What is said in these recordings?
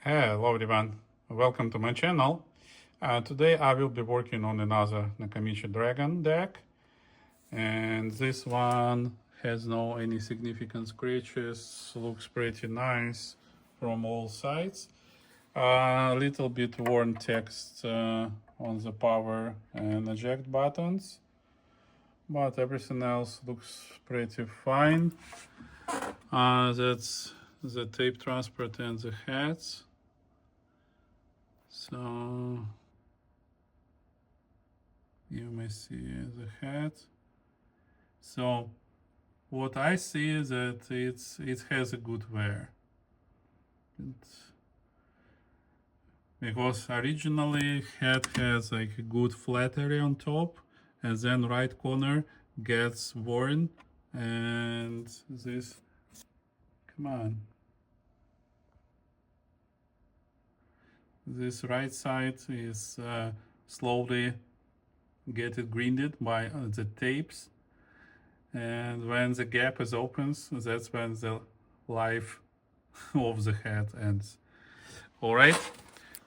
Hello everyone, welcome to my channel. Today I will be working on another Nakamichi Dragon deck, and this one has no any significant scratches, looks pretty nice from all sides. A little bit worn text on the power and eject buttons, but everything else looks pretty fine. That's the tape transport and the heads. So you may see the head. So what I see is that it has a good wear. Because originally head has like a good flat area on top, and then right corner gets worn, and this, come on, this right side is slowly get it grinded by the tapes, and when the gap is opens, that's when the life of the head ends. All right,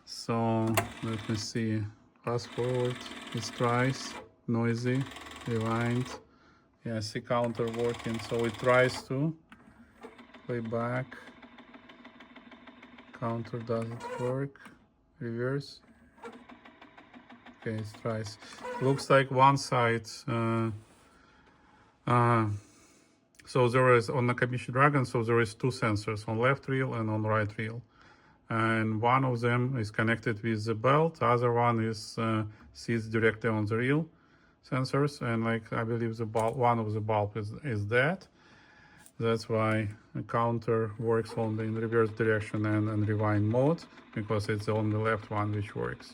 so let me see. Fast forward, it tries, noisy, rewind. Yeah, see counter working, so it tries to play back. Counter doesn't work. Reverse. Okay, it tries. Looks like one side. So there is on Nakamichi Dragon. So there is two sensors on left reel and on right reel, and one of them is connected with the belt. The other one is sits directly on the reel sensors, and like I believe the bulb, one of the bulb is dead. That's why a counter works only in reverse direction and rewind mode, because it's the only left one which works.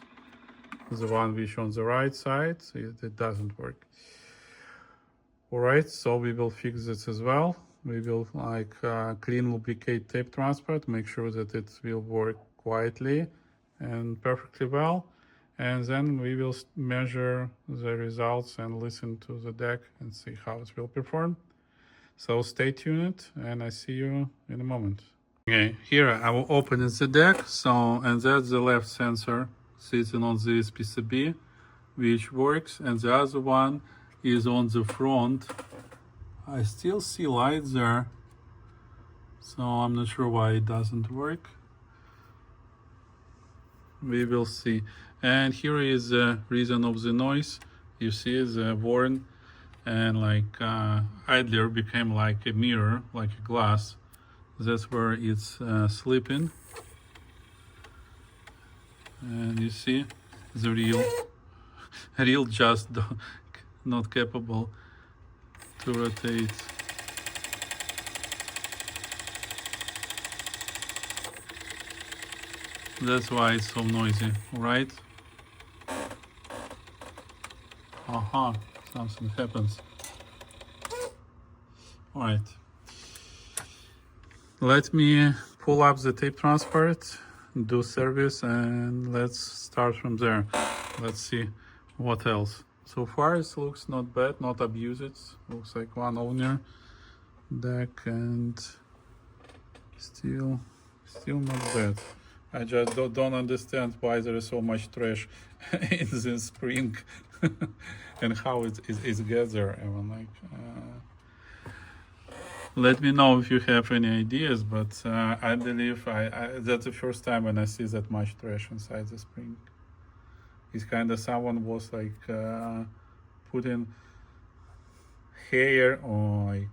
The one which on the right side, it doesn't work. All right, so we will fix this as well. We will clean lubricate tape transport, make sure that it will work quietly and perfectly well. And then we will measure the results and listen to the deck and see how it will perform. So stay tuned, and I see you in a moment. Okay, here I will open the deck. So, and that's the left sensor sitting on this PCB, which works, and the other one is on the front. I still see light there, so I'm not sure why it doesn't work. We will see. And here is the reason of the noise. You see the worn, and like idler became like a mirror, like a glass. That's where it's slipping. And you see the reel just not capable to rotate. That's why it's so noisy, right? Aha, something happens. All right. Let me pull up the tape transport, do service, and let's start from there. Let's see what else. So far it looks not bad, not abused. Looks like one owner deck, and still not bad. I just don't understand why there is so much trash in this spring and how it gets there. Even let me know if you have any ideas, but I believe that's the first time when I see that much trash inside the spring. It's kind of someone was like putting hair, or like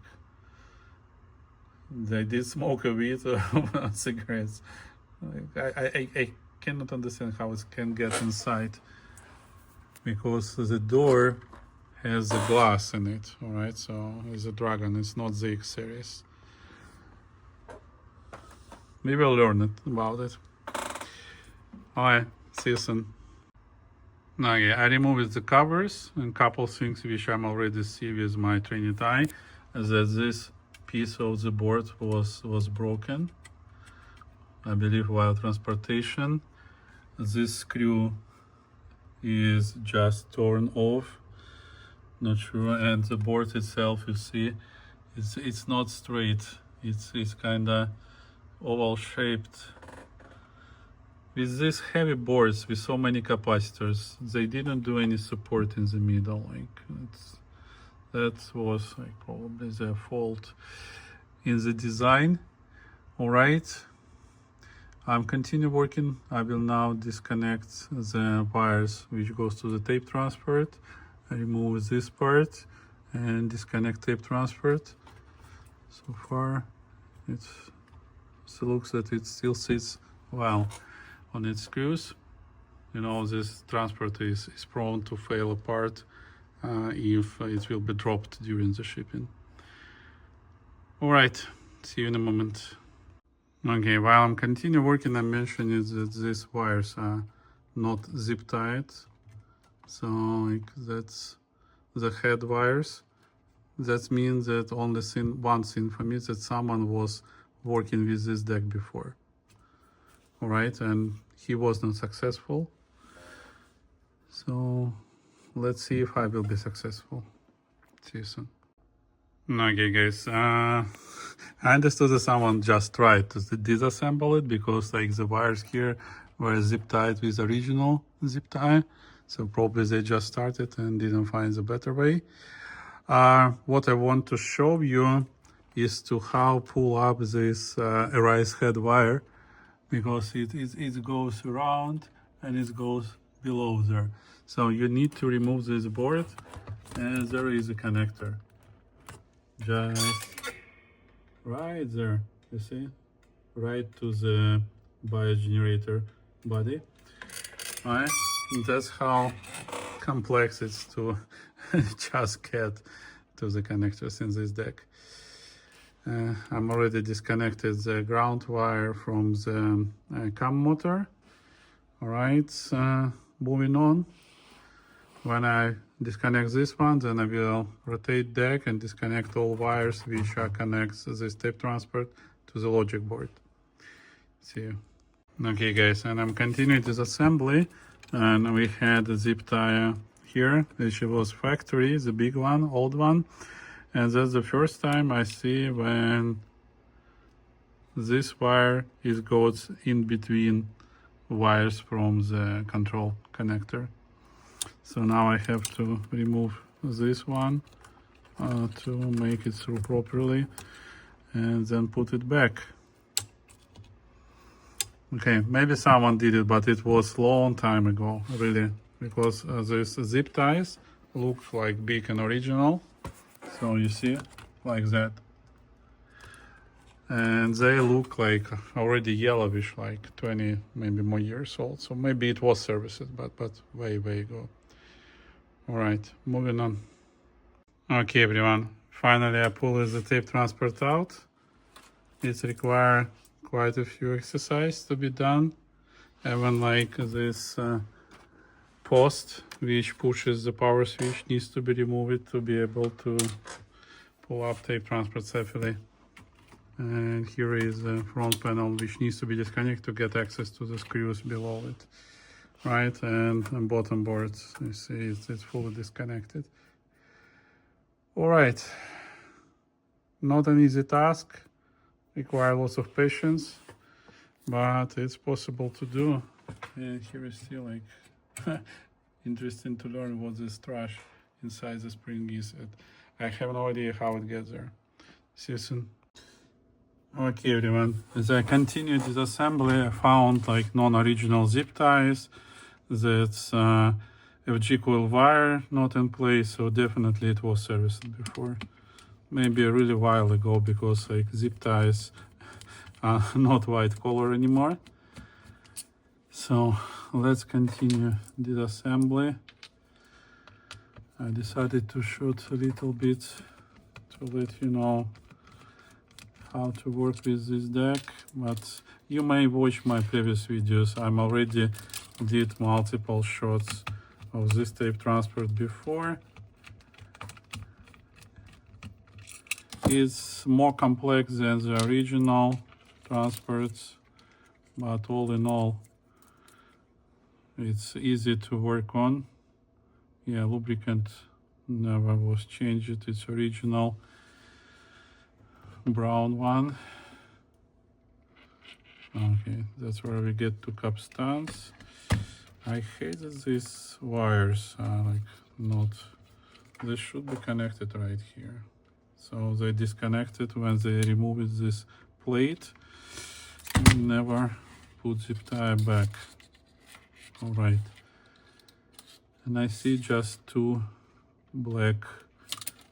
they did smoke a weed or cigarettes. Like, I cannot understand how it can get inside, because the door has the glass in it. All right, so it's a Dragon, it's not the X series. We will learn about it. All right, see you soon. Okay, I removed the covers, and couple things which I'm already see with my Trinity eye, that this piece of the board was broken, I believe, while transportation. This screw is just torn off, not sure, and the board itself, you see, it's not straight. It's kind of oval shaped. with these heavy boards with so many capacitors, they didn't do any support in the middle. Like that was like probably their fault in the design. All right, I'm continue working. I will now disconnect the wires which goes to the tape transport. I remove this part and disconnect tape transport. So far, it looks that it still sits well on its screws. You know, this transport is prone to fail apart if it will be dropped during the shipping. All right, see you in a moment. Okay, while I'm continue working, I mentioned that these wires are not zip tied. So like that's the head wires. That means that only one thing for me is that someone was working with this deck before. All right, and he was not successful. So let's see if I will be successful. See you soon. Okay, guys, I understood that someone just tried to disassemble it because like the wires here were zip tied with original zip tie. So probably they just started and didn't find the better way. What I want to show you is to how pull up this erase head wire, because it goes around and it goes below there. So you need to remove this board, and there is a connector. Just right there, you see? Right to the bias generator body. Right? And that's how complex it's to just get to the connectors in this deck. I'm already disconnected the ground wire from the cam motor. All right, moving on. When I disconnect this one, then I will rotate deck and disconnect all wires which connect this tape transport to the logic board. See you. Okay, guys, and I'm continuing disassembly, and we had a zip tie here, which was factory, the big one, old one. And that's the first time I see when this wire goes in between wires from the control connector. So now I have to remove this one to make it through properly and then put it back. Okay, maybe someone did it, but it was long time ago, really, because these zip ties look like big and original. So you see, like that. And they look like already yellowish, like 20, maybe more years old. So maybe it was serviced, but way ago. All right, moving on. Okay, everyone. Finally, I pull the tape transport out. It requires quite a few exercises to be done. Even like this post, which pushes the power switch, needs to be removed to be able to pull up tape transport safely. And here is the front panel, which needs to be disconnected to get access to the screws below it. Right, and bottom boards, you see it's fully disconnected. All right, not an easy task, requires lots of patience, but it's possible to do. And here is still like interesting to learn what this trash inside the spring is. I have no idea how it gets there. See you soon. Okay, everyone, as I continued disassembly, I found like non-original zip ties. That's FG coil wire not in place, so definitely it was serviced before. Maybe a really while ago, because like zip ties are not white color anymore. So let's continue disassembly. I decided to shoot a little bit to let you know how to work with this deck, but you may watch my previous videos. I'm already did multiple shots of this tape transport before. It's more complex than the original transports, but all in all, it's easy to work on. Yeah, lubricant never was changed. It's original brown one. Okay, that's where we get to capstans. I hate that these wires are like not, they should be connected right here. So they disconnected when they removed this plate and never put zip tie back. All right. And I see just two black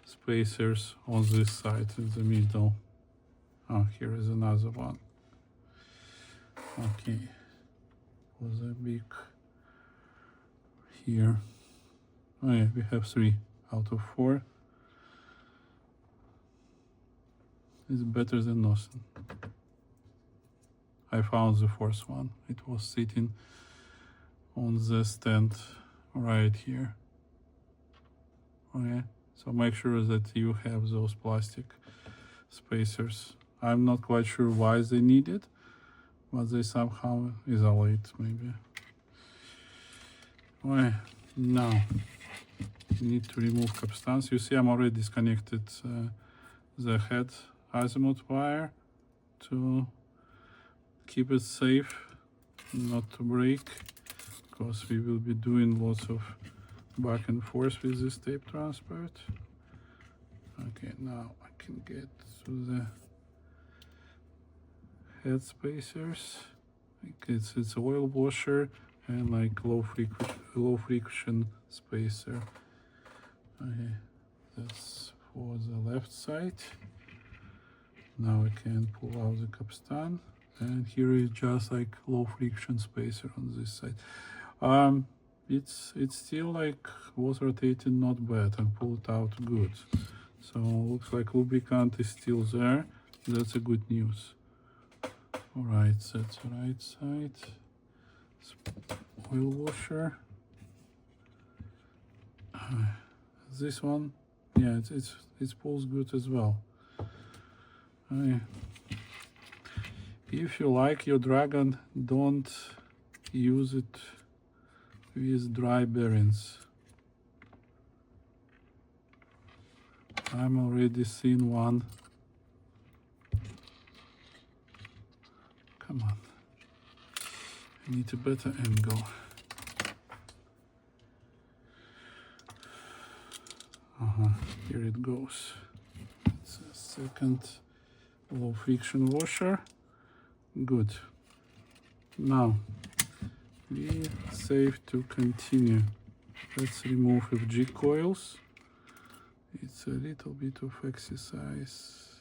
spacers on this side in the middle. Oh, here is another one. Okay. Was a big here. Oh yeah, we have 3 out of 4. It's better than nothing. I found the 4th one. It was sitting on the stand right here. Okay, so make sure that you have those plastic spacers. I'm not quite sure why they need it, but they somehow isolate maybe. Okay, now you need to remove capstans. You see I'm already disconnected the head Azimuth wire to keep it safe, not to break, because we will be doing lots of back and forth with this tape transport. Okay, now I can get to the head spacers. It's oil washer and like low friction spacer. Okay, that's for the left side. Now I can pull out the capstan, and here is just like low friction spacer on this side. It's still like was rotating not bad and pulled out good. So looks like lubricant is still there. That's a good news. All right, that's the right side. Oil washer. This one, yeah, it pulls good as well. If you like your Dragon, don't use it with dry bearings. I'm already seeing one. Come on. I need a better angle. Here it goes. It's a second low friction washer. Good. Now we save to continue. Let's remove FG coils. It's a little bit of exercise.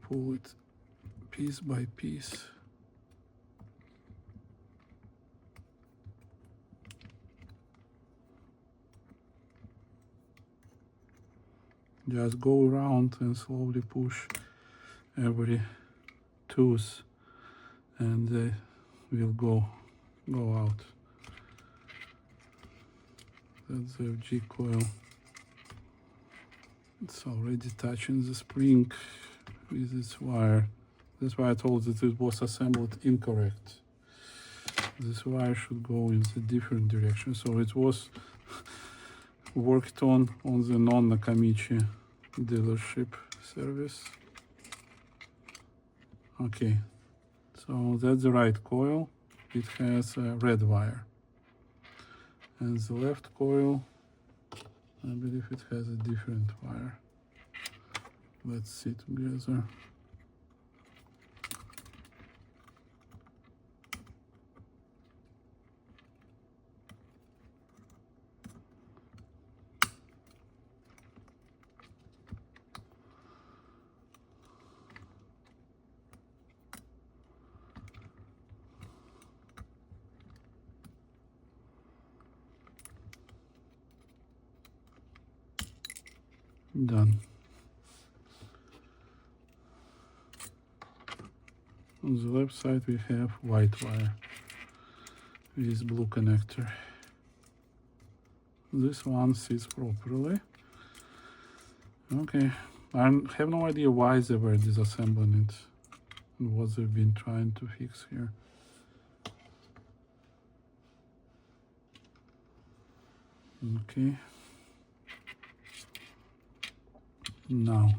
Pull it piece by piece. Just go around and slowly push every tooth, and they will go out. That's the FG coil. It's already touching the spring with its wire. That's why I told that it was assembled incorrect. This wire should go in the different direction. So it was worked on the non-Nakamichi dealership service. Okay, so that's the right coil. It has a red wire. And the left coil, I believe it has a different wire. Let's see together. Done. On the left side we have white wire with blue connector. This one sits properly. Okay, I have no idea why they were disassembling it and what they've been trying to fix here. Okay. Now,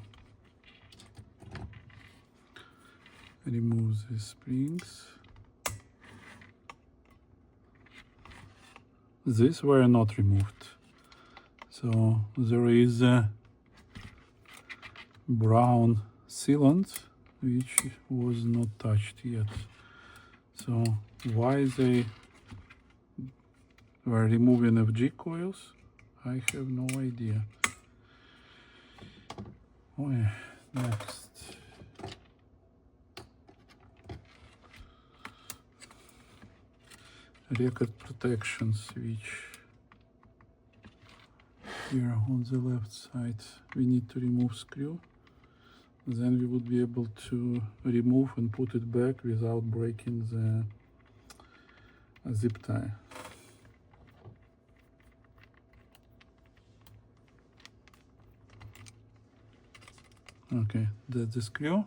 remove the springs. These were not removed, so there is a brown sealant which was not touched yet. So why they were removing FG coils, I have no idea. Oh yeah, next. Record protection switch. Here on the left side we need to remove screw. Then we would be able to remove and put it back without breaking the zip tie. Okay, that's the screw.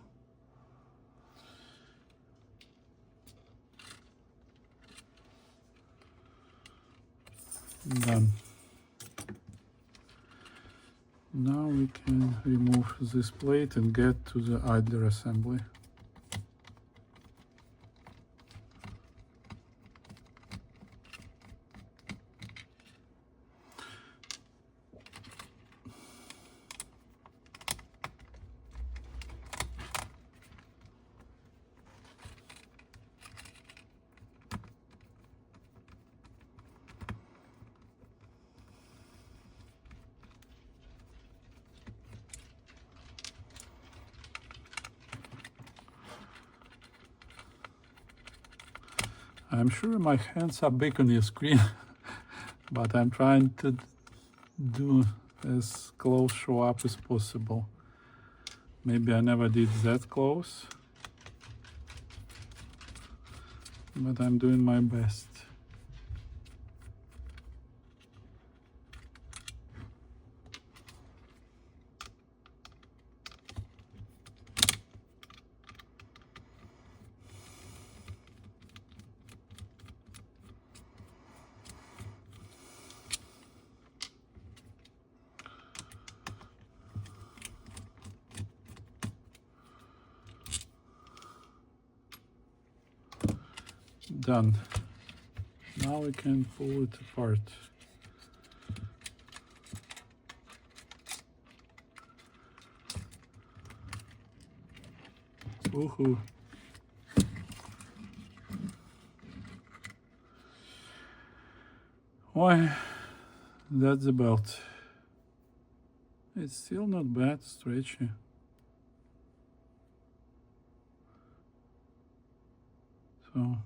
Done. Now we can remove this plate and get to the idler assembly. I'm sure my hands are big on your screen, but I'm trying to do as close show up as possible. Maybe I never did that close, but I'm doing my best. Done. Now we can pull it apart. Woohoo! Why, that's the belt. It's still not bad, stretchy. So,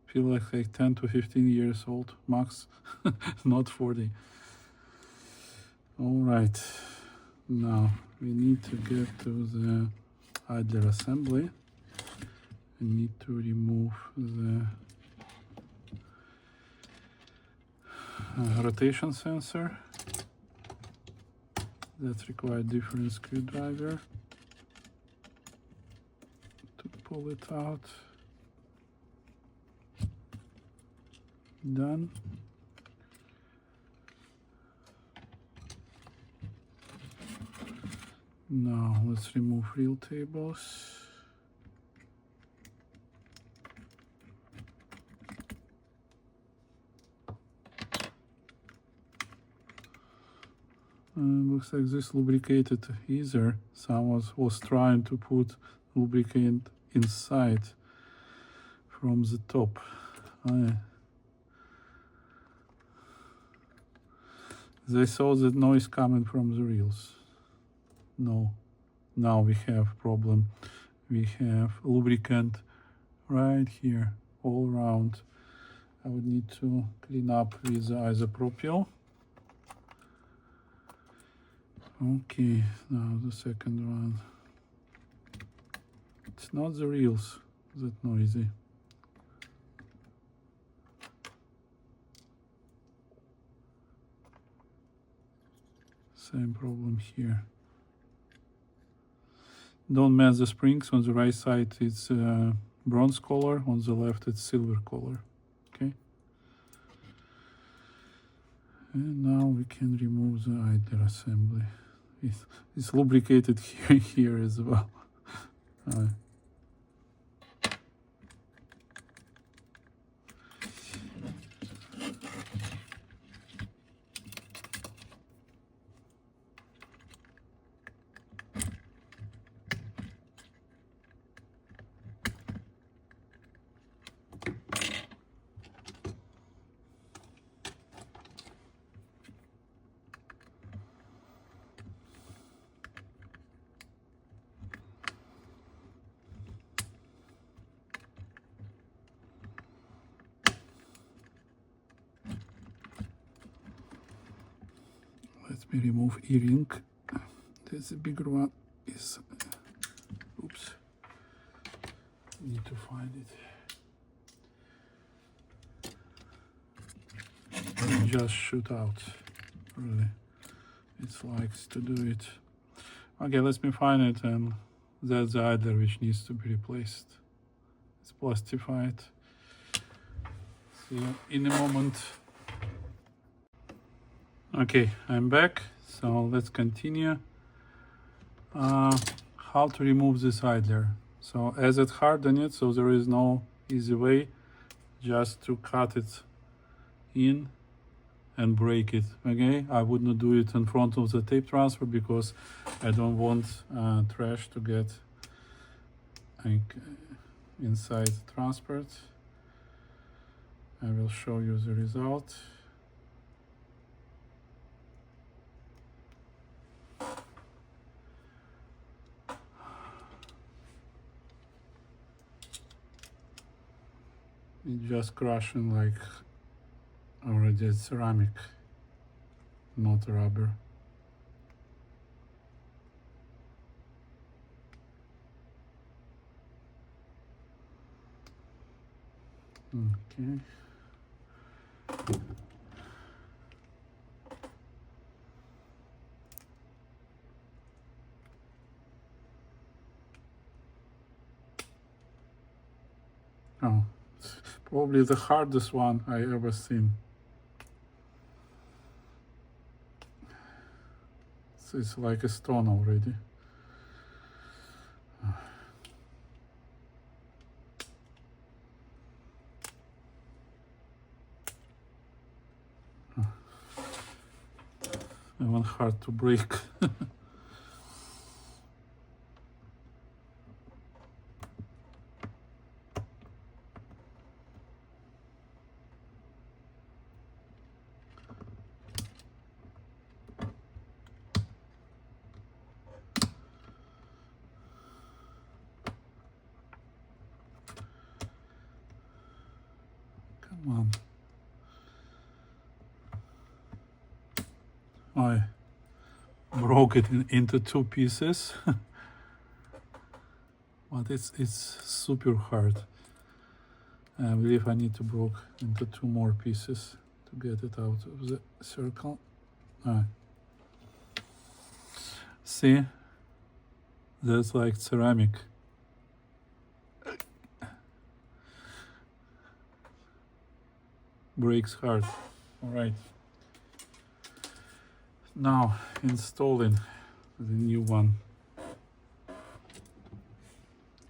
feel like 10 to 15 years old, max, not 40. All right, now we need to get to the idler assembly. We need to remove the rotation sensor. That requires different screwdriver to pull it out. Done. Now let's remove reel tables. Looks like this lubricated either. Someone was trying to put lubricant inside from the top. They saw the noise coming from the reels. No, now we have problem. We have lubricant right here, all around. I would need to clean up with the isopropyl. Okay, now the second one. It's not the reels that noisy. Same problem here. Don't mess the springs. On the right side it's bronze color, on the left it's silver color. Okay. And now we can remove the idler assembly. It's lubricated here as well. Let me remove earring. That's the bigger one. Is oops. Need to find it. It just shoot out. Really, it likes to do it. Okay, let me find it, and that's the idler which needs to be replaced. It's plastified. See you in a moment. Okay, I'm back. So let's continue. How to remove this idler? So as it hardened it, so there is no easy way, just to cut it in and break it. Okay, I would not do it in front of the tape transfer because I don't want trash to get like inside the transport. I will show you the result. It just crushing like already ceramic, not rubber. Okay. Oh, probably the hardest one I ever seen. So it's like a stone already. Even hard to break. Come on. I broke it into two pieces. But it's super hard. I believe I need to break into two more pieces to get it out of the circle. See, that's like ceramic. Breaks hard. All right. Now installing the new one.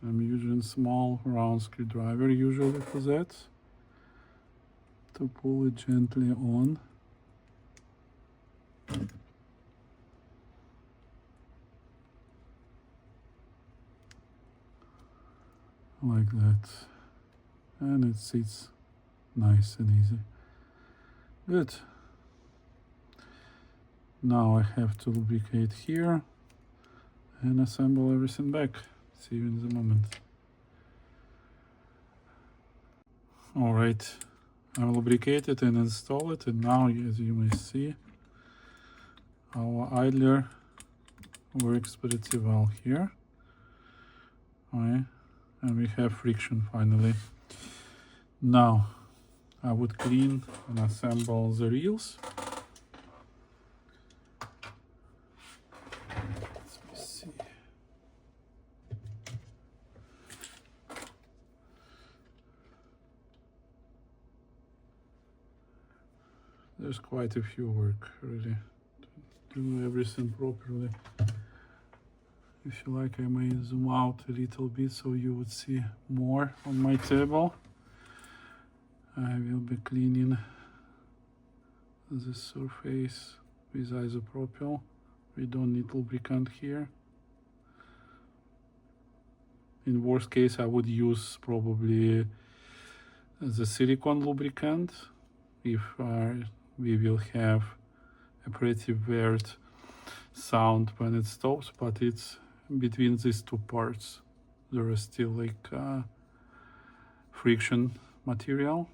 I'm using small round screwdriver usually for that, to pull it gently on. Like that. And it sits nice and easy. Good. Now I have to lubricate here and assemble everything back. See you in the moment. Alright, I lubricated and install it, and now as you may see, our idler works pretty well here. Alright, and we have friction finally. Now I would clean and assemble the reels. There's quite a few work really to do everything properly. If you like, I may zoom out a little bit so you would see more on my table. I will be cleaning the surface with isopropyl. We don't need lubricant here. In worst case, I would use probably the silicone lubricant if we will have a pretty weird sound when it stops, but it's between these two parts. There is still like friction material.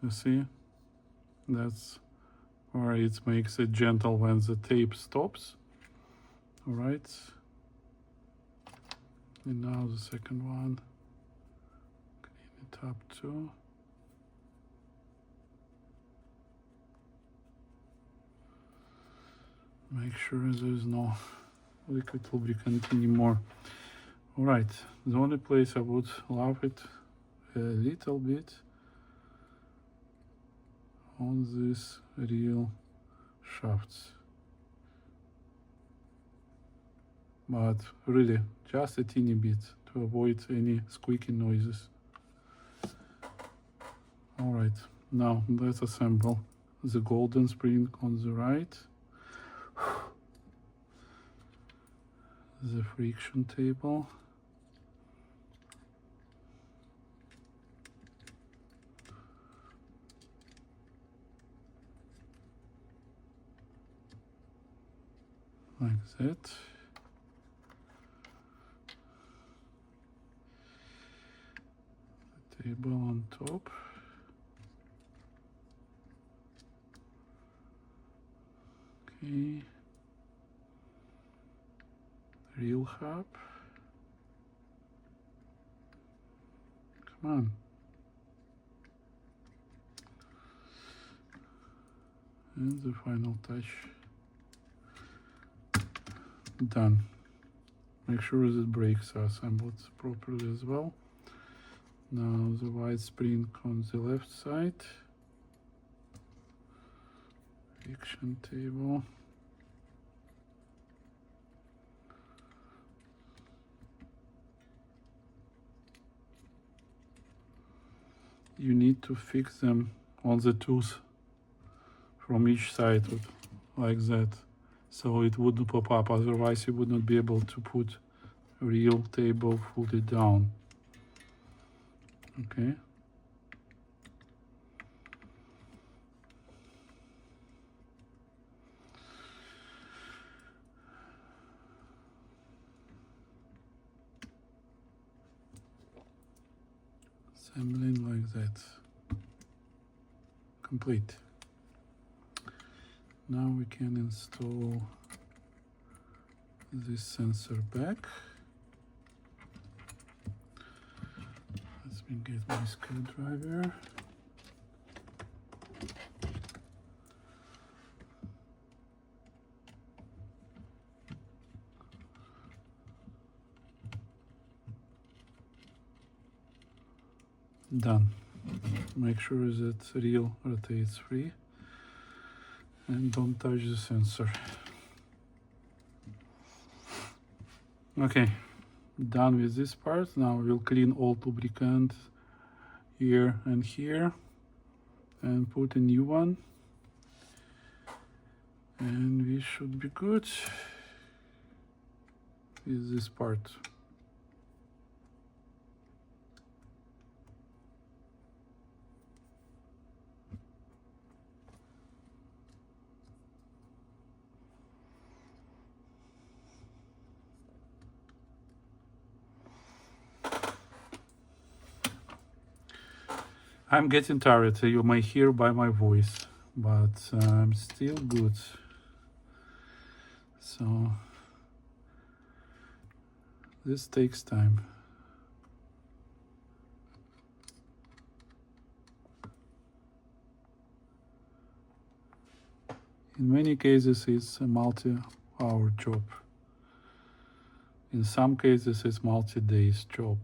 You see, that's where it makes it gentle when the tape stops. All right. And now the second one. Clean it up too. Make sure there's no liquid lubricant anymore. All right, the only place I would love it a little bit on this reel shafts, but really just a teeny bit to avoid any squeaky noises. All right, now let's assemble the golden spring on the right, the friction table, like that. The table on top. Okay. Reel hub. Come on. And the final touch. Done. Make sure that brakes are assembled properly as well. Now the white spring on the left side. Friction table. You need to fix them on the tooth from each side like that, so it wouldn't pop up, otherwise you would not be able to put reel table fully down. Okay. Assembling like that. Complete. Now we can install this sensor back. Let me get my screwdriver. Done. Make sure that reel rotates free and don't touch the sensor. Okay, done with this part. Now we'll clean all lubricant here and here and put a new one, and we should be good with this part. I'm getting tired, you may hear by my voice, but I'm still good. So this takes time. In many cases, it's a multi-hour job. In some cases, it's multi-days job.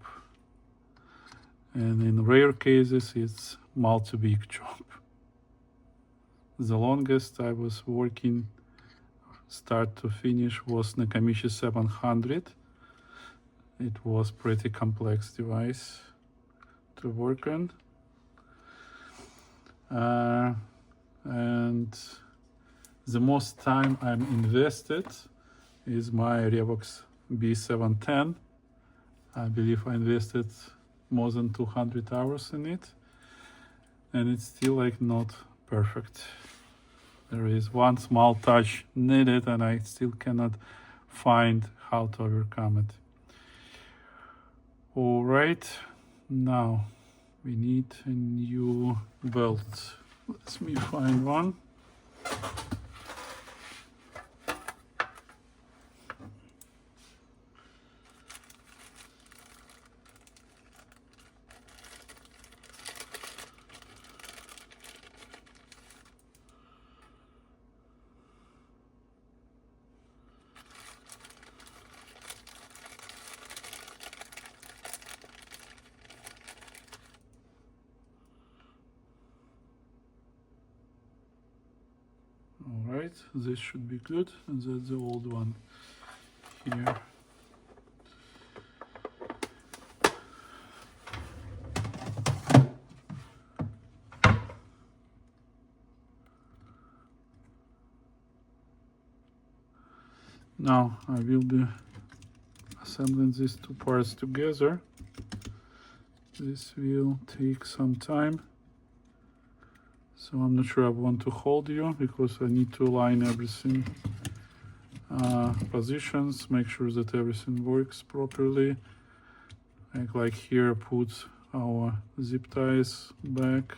And in rare cases, it's multi-week job. The longest I was working, start to finish, was Nakamichi 700. It was pretty complex device to work on. And the most time I'm invested is my Revox B710. I believe I invested more than 200 hours in it, and it's still like not perfect. There is one small touch needed and I still cannot find how to overcome it. All right, now we need a new belt. Let me find one. Alright, this should be good, and that's the old one here. Now I will be assembling these two parts together. This will take some time, so I'm not sure I want to hold you because I need to align everything, positions, make sure that everything works properly. Like here, put our zip ties back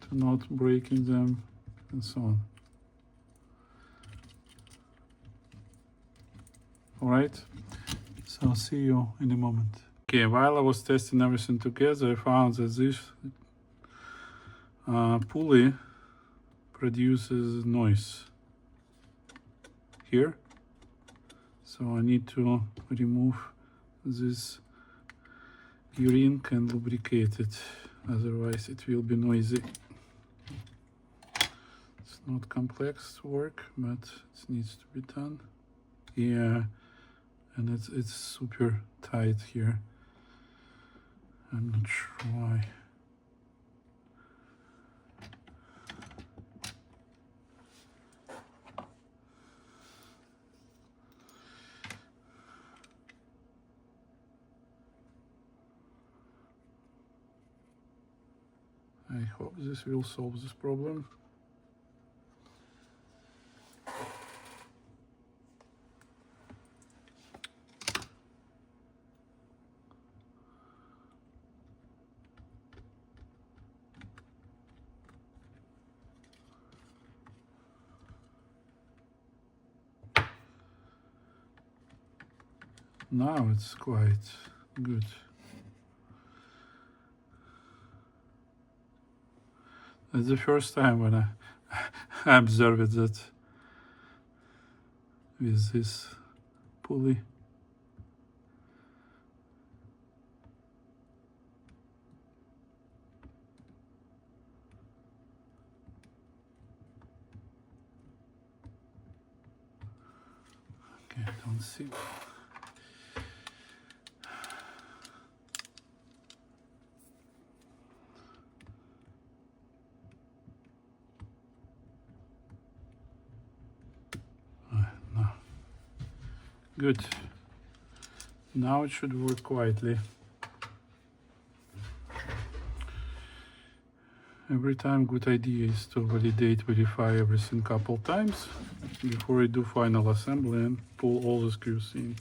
to not breaking them, and so on. Alright, so I'll see you in a moment. Okay, while I was testing everything together, I found that this pulley produces noise here. So I need to remove this U-ring and lubricate it, otherwise it will be noisy. It's not complex work, but it needs to be done. Yeah, and it's super tight here. I'm not sure why. I hope this will solve this problem. Now it's quite good. It's the first time when I observed that with this pulley. Okay, I don't see. No. Good. Now it should work quietly. Every time, good idea is to validate, verify everything a couple times before you do final assembly and pull all the screws in,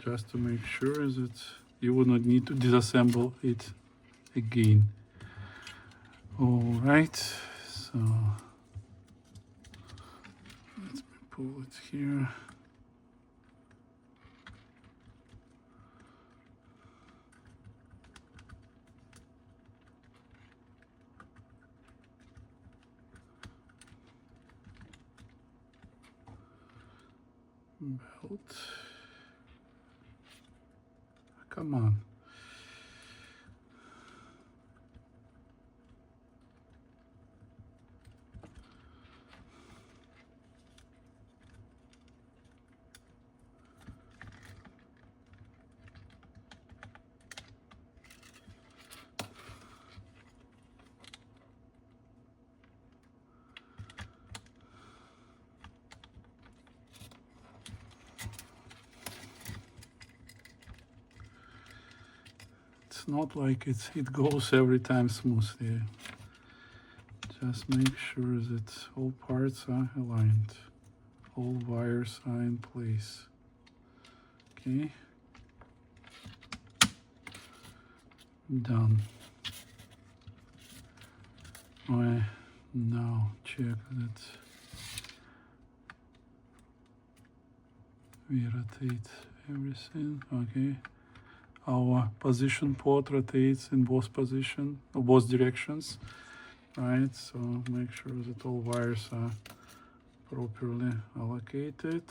just to make sure that you will not need to disassemble it again. All right, so let me pull it here. Belt. Come on. It's not like it goes every time smoothly. Just make sure that all parts are aligned, all wires are in place. Okay, done. Now check that we rotate everything. Okay, our position port rotates in both directions, right? So make sure that all wires are properly allocated.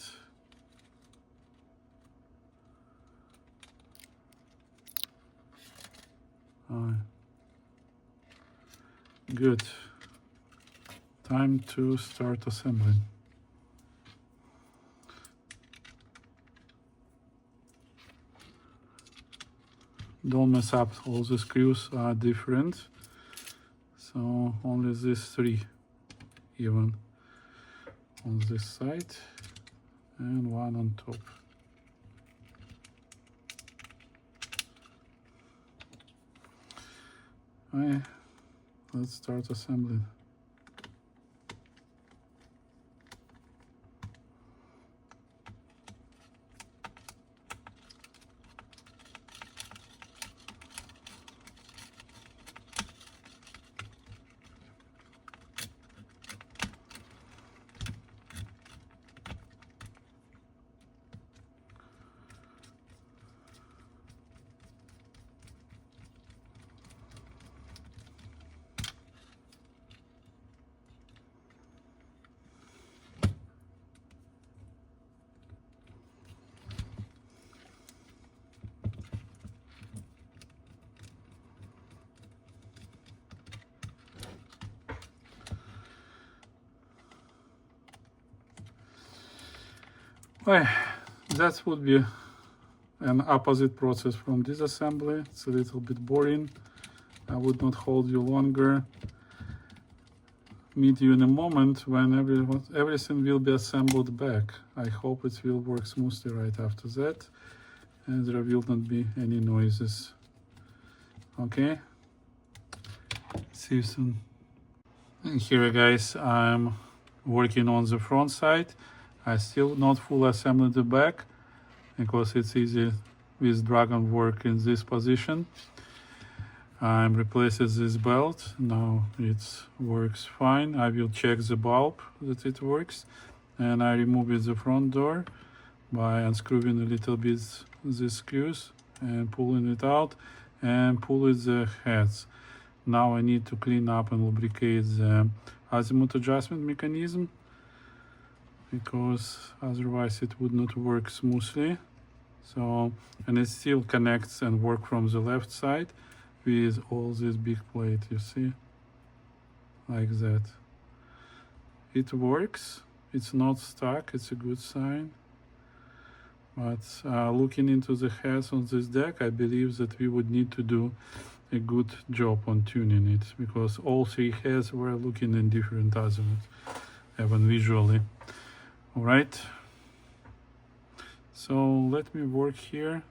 Good. Time to start assembling. Don't mess up, all the screws are different. So only these three even on this side and one on top. Okay, let's start assembling. Well, that would be an opposite process from disassembly. It's a little bit boring. I would not hold you longer. Meet you in a moment when everything will be assembled back. I hope it will work smoothly right after that, and there will not be any noises. Okay, see you soon. And here, guys, I'm working on the front side. I still not full assembled the back because it's easy with Dragon work in this position. I'm replacing this belt. Now it works fine. I will check the bulb that it works, and I remove the front door by unscrewing a little bit the screws and pulling it out and pulling the heads. Now I need to clean up and lubricate the azimuth adjustment mechanism, because otherwise it would not work smoothly. So, and it still connects and works from the left side with all this big plate, you see, like that. It works, it's not stuck, it's a good sign. But looking into the heads on this deck, I believe that we would need to do a good job on tuning it, because all three heads were looking in different azimuths, even visually. All right, so let me work here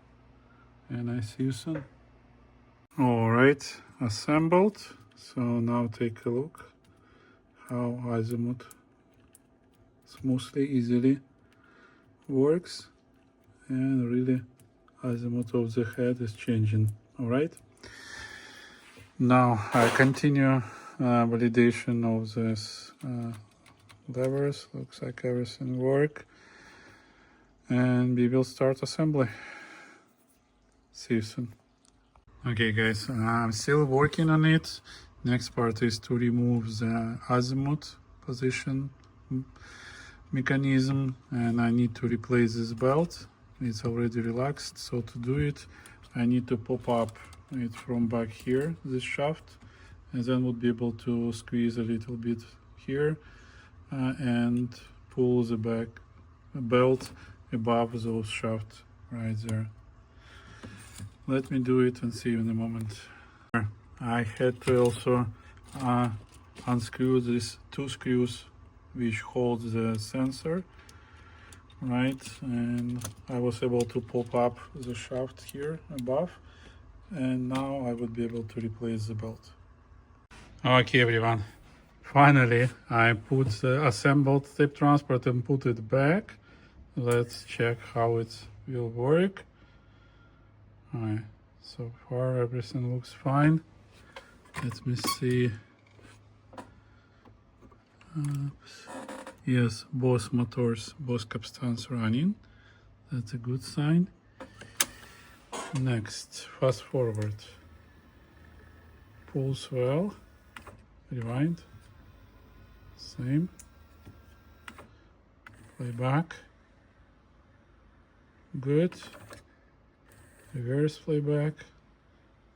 and I see you soon. All right, assembled. So now take a look how azimuth smoothly, easily works, and really azimuth of the head is changing. All right, now I continue validation of this levers. Looks like everything work, and we will start assembly. See you soon. Okay, guys, I'm still working on it. Next part is to remove the azimuth position mechanism, and I need to replace this belt. It's already relaxed, so to do it I need to pop up it from back here, this shaft, and then would be able to squeeze a little bit here and pull the back belt above those shafts right there. Let me do it and see you in a moment. I had to also unscrew these two screws which hold the sensor, right, and I was able to pop up the shaft here above, and now I would be able to replace the belt. Okay, everyone, finally I put the assembled tape transport and put it back. Let's check how it will work. Alright, so far everything looks fine. Let me see. Yes, both motors, both capstans running. That's a good sign. Next, fast forward. Pulse well. Rewind. Same. Playback. Good. Reverse playback.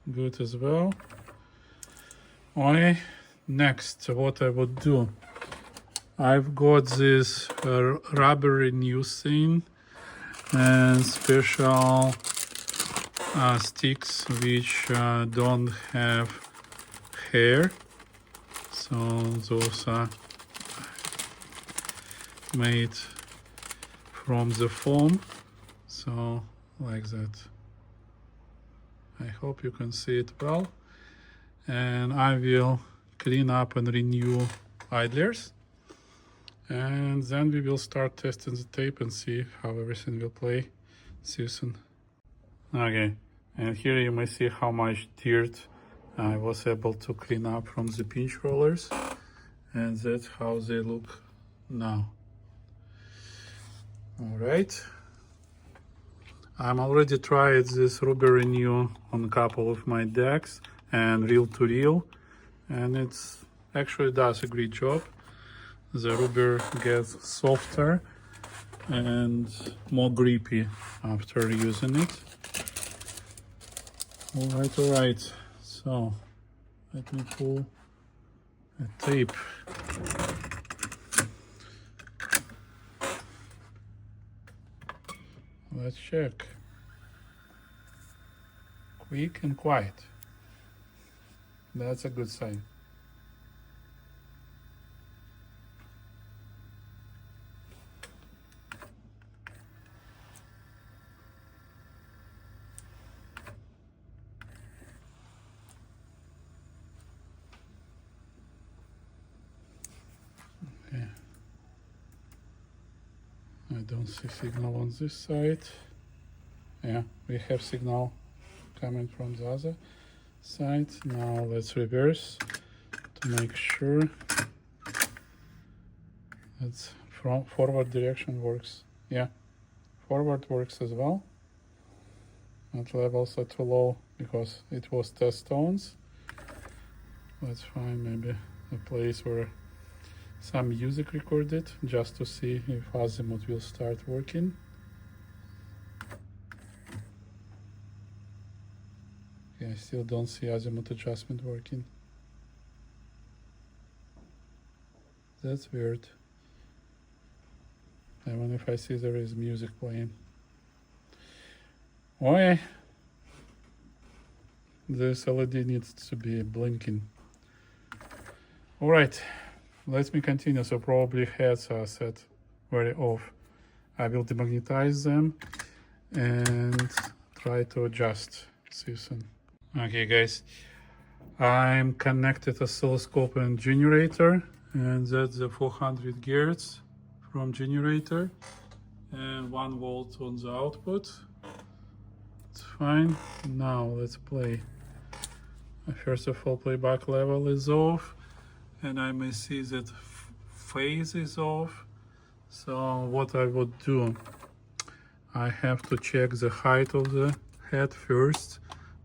Good as well. Okay. Next, what I would do. I've got this rubbery new thing and special sticks which don't have hair. So those are made from the foam. So like that. I hope you can see it well. And I will clean up and renew idlers. And then we will start testing the tape and see how everything will play. See you soon. Okay, and here you may see how much dirt I was able to clean up from the pinch rollers. And that's how they look now. Alright. I'm already tried this rubber renew on a couple of my decks and reel to reel, and it's actually does a great job. The rubber gets softer and more grippy after using it. Alright, so let me pull a tape. Let's check. Quick and quiet. That's a good sign. Okay. I don't see signal on this side. Yeah, we have signal coming from the other side. Now let's reverse to make sure that from forward direction works. Yeah, forward works as well. Not levels are too low because it was test tones. Let's find maybe a place where some music recorded just to see if Azimuth will start working. Okay, I still don't see Azimuth adjustment working. That's weird. Even if I see there is music playing. Okay. This LED needs to be blinking. Alright, let me continue. So probably heads are set very off. I will demagnetize them and try to adjust. See you soon. Okay guys, I'm connected oscilloscope and generator, and that's the 400 Hz from generator and 1 volt on the output. It's fine. Now let's play. First of all, playback level is off, and I may see that phase is off. So what I would do, I have to check the height of the head first,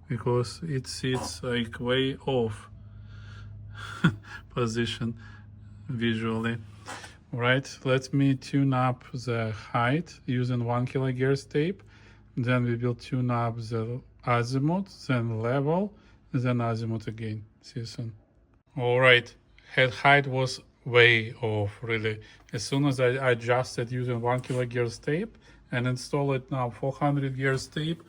because it sits like way off position visually. Right, let me tune up the height using 1 kHz tape. Then we will tune up the azimuth, then level, then azimuth again. See you soon. Alright, head height was way off, really. As soon as I adjusted using 1 kHz tape and install it now 400 Hz tape,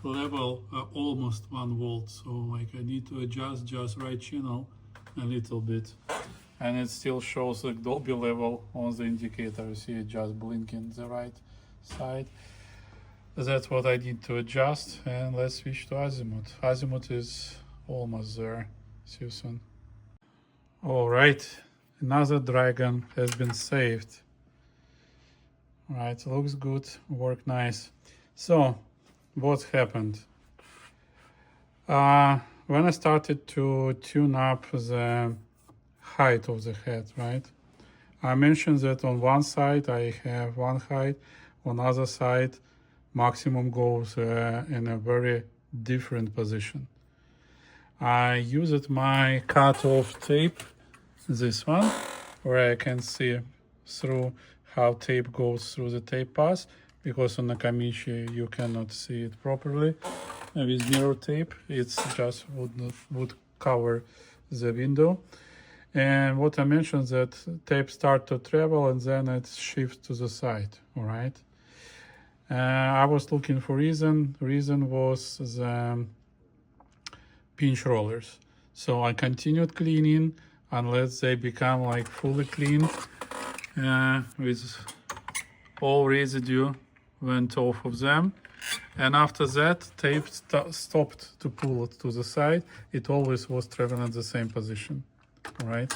level almost 1 volt. So like I need to adjust just right channel a little bit. And it still shows like Dolby level on the indicator. You see it just blinking the right side. That's what I need to adjust. And let's switch to azimuth. Azimuth is almost there. See you soon. Alright, another Dragon has been saved. Right, looks good, work nice. So, what happened? When I started to tune up the height of the head, right? I mentioned that on one side I have one height, on other side maximum goes in a very different position. I used my cut-off tape, this one, where I can see through how tape goes through the tape pass, because on Nakamichi you cannot see it properly. With mirror tape, it's just would cover the window. And what I mentioned, that tape start to travel and then it shifts to the side, all right? I was looking for reason. Reason was the pinch rollers. So I continued cleaning unless they become like fully clean, with all residue went off of them. And after that, tape stopped to pull it to the side. It always was traveling in the same position, all right?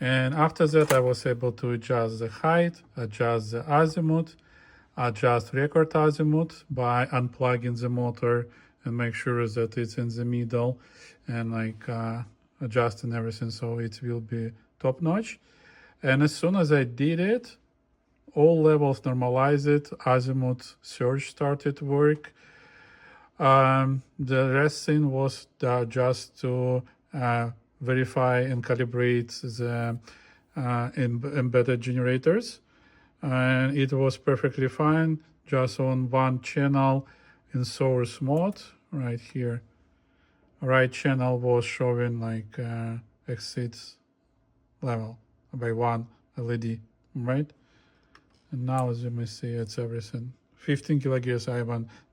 And after that, I was able to adjust the height, adjust the azimuth, adjust record azimuth by unplugging the motor and make sure that it's in the middle, and like adjusting everything so it will be top notch. And as soon as I did it, all levels normalized it, azimuth surge started to work. The rest thing was just to verify and calibrate the embedded generators. And it was perfectly fine, just on one channel in source mode, right here. Right channel was showing like exceeds level by one LED, right? And now, as you may see, it's everything. 15 kilohertz I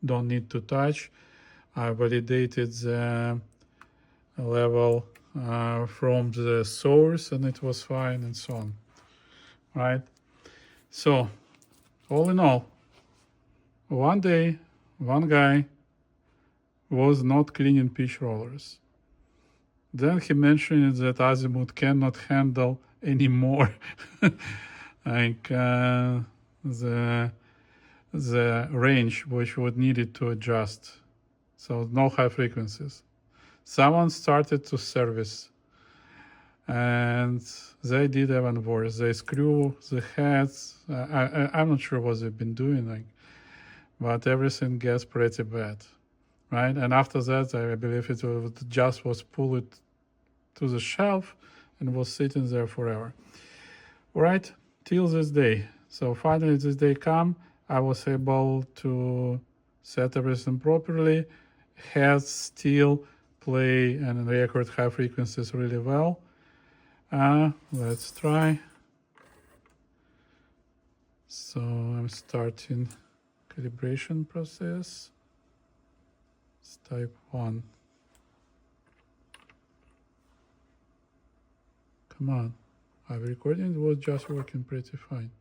don't need to touch. I validated the level from the source and it was fine, and so on, right? So, all in all, one day, one guy was not cleaning pitch rollers. Then he mentioned that Azimuth cannot handle anymore like the range which would need it to adjust. So no high frequencies. Someone started to service, and they did even worse. They screw the heads. I'm not sure what they've been doing, like, but everything gets pretty bad, right? And after that, I believe it just was pulled to the shelf and was sitting there forever, right? Till this day. So finally, this day come, I was able to set everything properly. Heads still play and record high frequencies really well. Let's try. So I'm starting calibration process. It's type 1. Come on. I'm recording, it was just working pretty fine.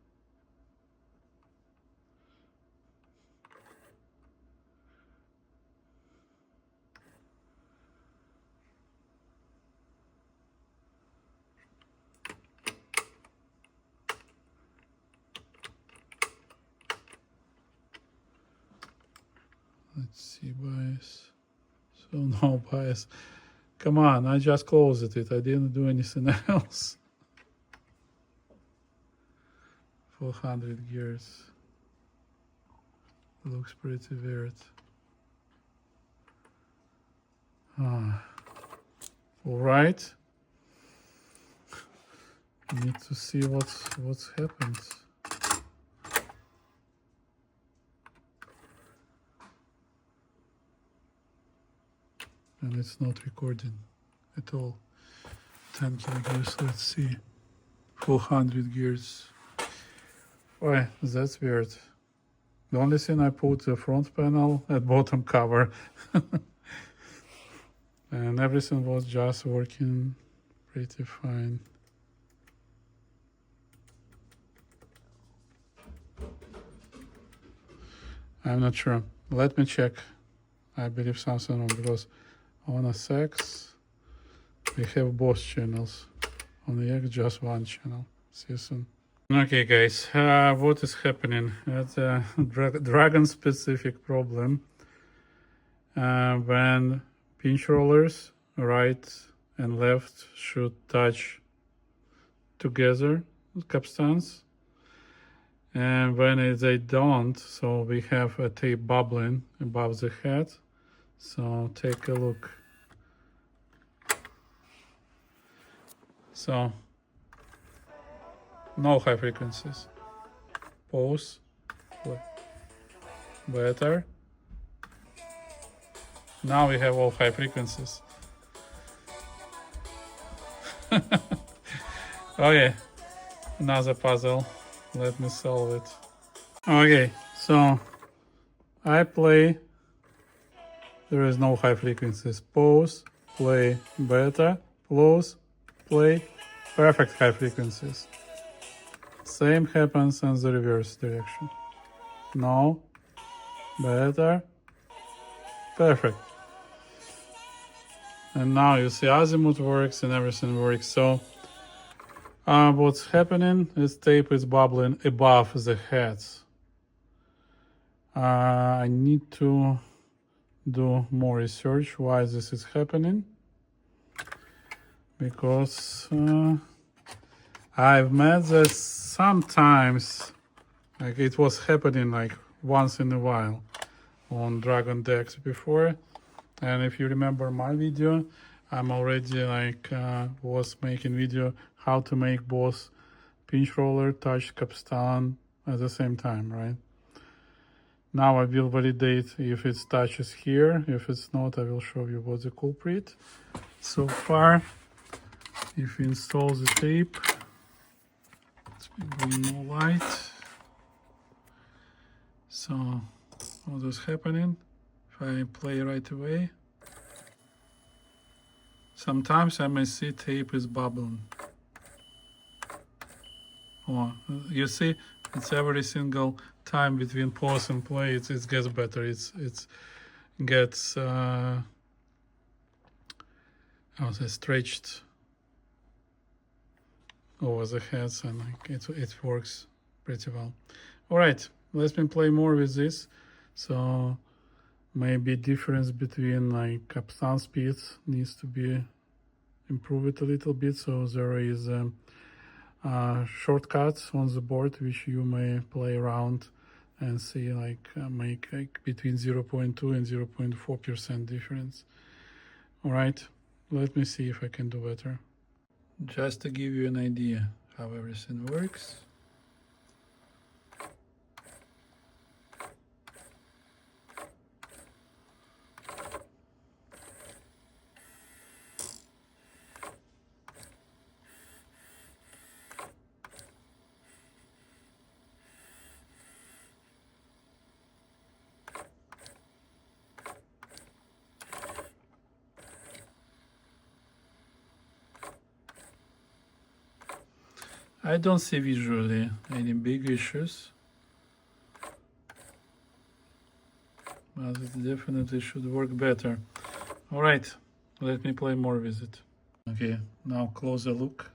Let's see bias. So no bias. Come on, I just closed it. I didn't do anything else. 400 gears. Looks pretty weird. All right. Need to see what's happened. And it's not recording at all. 10 kilogears, let's see. 400 gears. Why, that's weird. The only thing I put the front panel at bottom cover. And everything was just working pretty fine. I'm not sure. Let me check. I believe something wrong, because on SX we have both channels. On the X just one channel. See you soon. Okay guys, what is happening? It's a Dragon specific problem. When pinch rollers right and left should touch together, capstans. And when they don't, so we have a tape bubbling above the head. So take a look. So no high frequencies. Pause. Better. Now we have all high frequencies. Okay, another puzzle. Let me solve it. Okay, so I play. There is no high frequencies. Pause, play, beta, pause, play, perfect high frequencies. Same happens in the reverse direction. No, better, perfect. And now you see Azimuth works and everything works. So what's happening is tape is bubbling above the heads. I need to do more research why this is happening, because I've met this sometimes, like it was happening like once in a while on Dragon decks before. And if you remember my video, I'm already like was making video how to make both pinch roller, touch, capstan at the same time, right? Now I will validate if it touches here. If it's not, I will show you what's the culprit. So far, if we install the tape, it's been no light. So what is happening? If I play right away, sometimes I may see tape is bubbling. Oh, you see, it's every single time between pause and play, it gets better. It gets stretched over the heads, and like it works pretty well. All right, let me play more with this. So maybe difference between like capstan speeds needs to be improved a little bit. So there is shortcuts on the board which you may play around and see, like make like between 0.2 and 0.4% difference. All right, let me see if I can do better. Just to give you an idea how everything works. I don't see visually any big issues, but it definitely should work better. All right, let me play more with it. Okay, now closer look.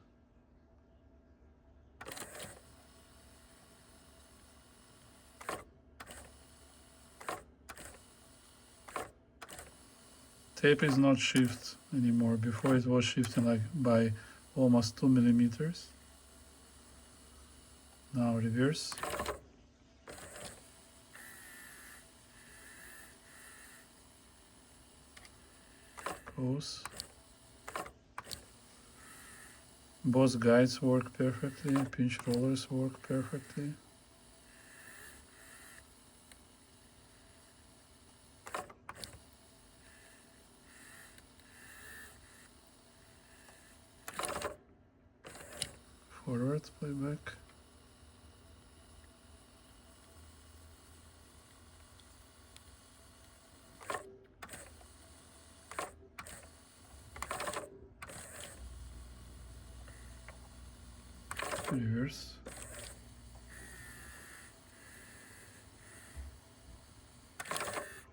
Tape is not shift anymore. Before it was shifting like by almost 2 millimeters. Now reverse. Pause. Both guides work perfectly, pinch rollers work perfectly. Forward playback. Reverse.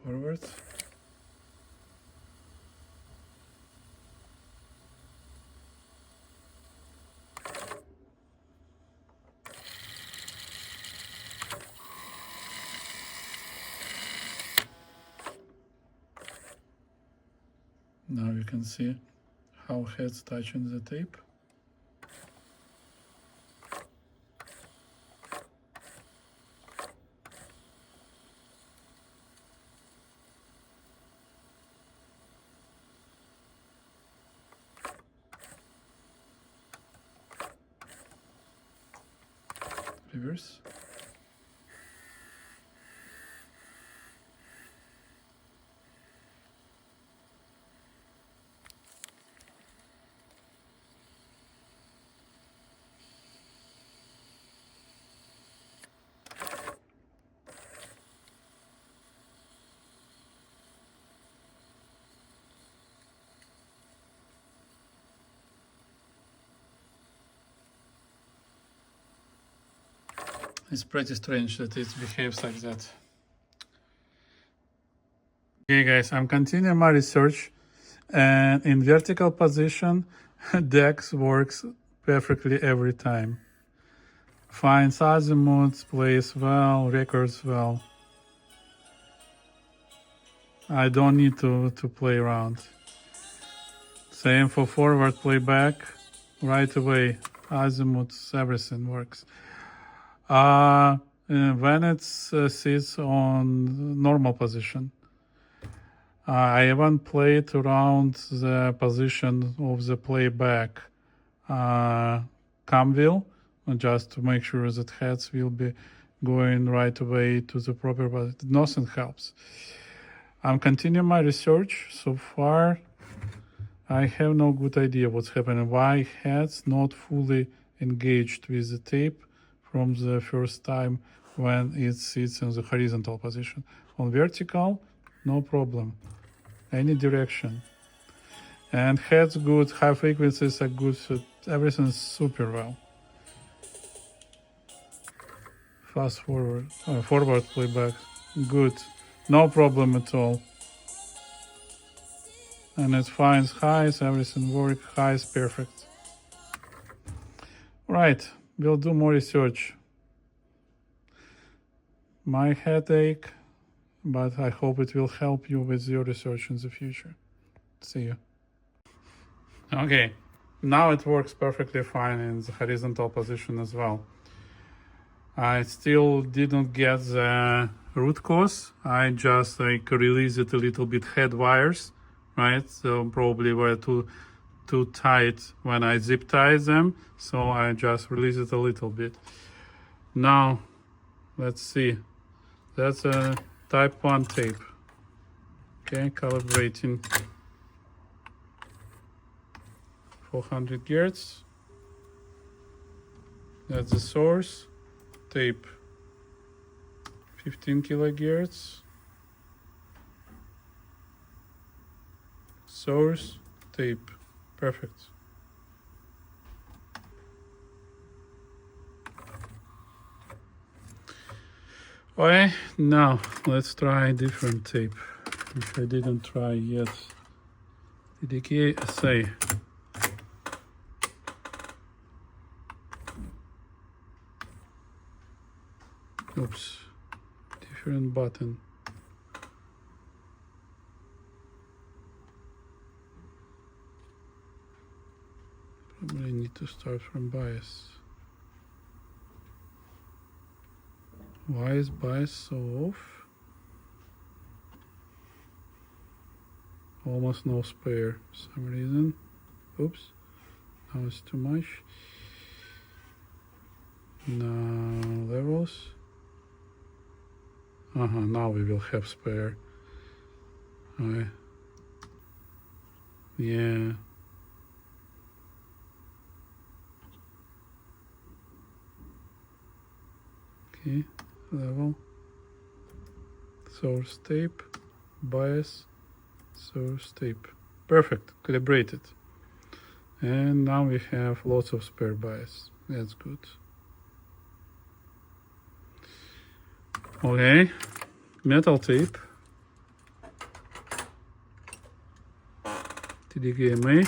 Forward. Now you can see how heads touching the tape. reverse. It's pretty strange that it behaves like that. Okay guys, I'm continuing my research, and in vertical position, DEX works perfectly every time. Finds azimuth, plays well, records well. I don't need to play around. Same for forward playback, right away, azimuth, everything works. When it sits on normal position, I even played around the position of the playback cam wheel, just to make sure that heads will be going right away to the proper position. Nothing helps. I'm continuing my research. So far, I have no good idea what's happening. Why heads not fully engaged with the tape from the first time when it sits in the horizontal position. On vertical, no problem. Any direction. And heads good, high frequencies are good, so everything's super well. Fast forward, forward playback, good. No problem at all. And it finds highs, everything works, highs perfect. Right, we'll do more research. My headache, but I hope it will help you with your research in the future. See you. Okay, now it works perfectly fine in the horizontal position as well. I still didn't get the root cause. I just released it a little bit head wires, right? So probably were too tight when I zip tied them. So I just released it a little bit. Now, let's see. That's a type 1 tape. Okay, calibrating 400 Hz. That's the source. Tape 15 kilohertz. Source, tape. Perfect. Okay, now let's try a different tape, which I didn't try yet. DDK-SA. Oops, different button. Probably need to start from bias. Why is bias so off? Almost no spare for some reason. Oops, now it's too much. Now levels. Now we will have spare. Okay. Yeah. Okay, level. Source tape, bias, source tape. Perfect, calibrated. And now we have lots of spare bias. That's good. Okay, metal tape, TDKMA.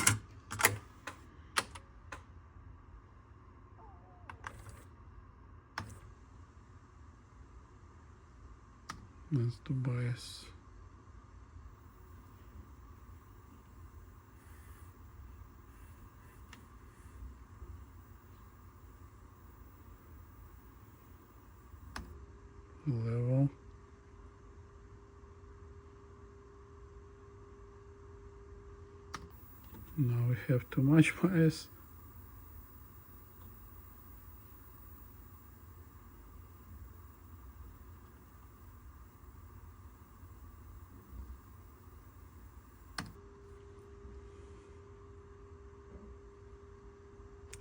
Let's do bias. Level. Now we have too much bias.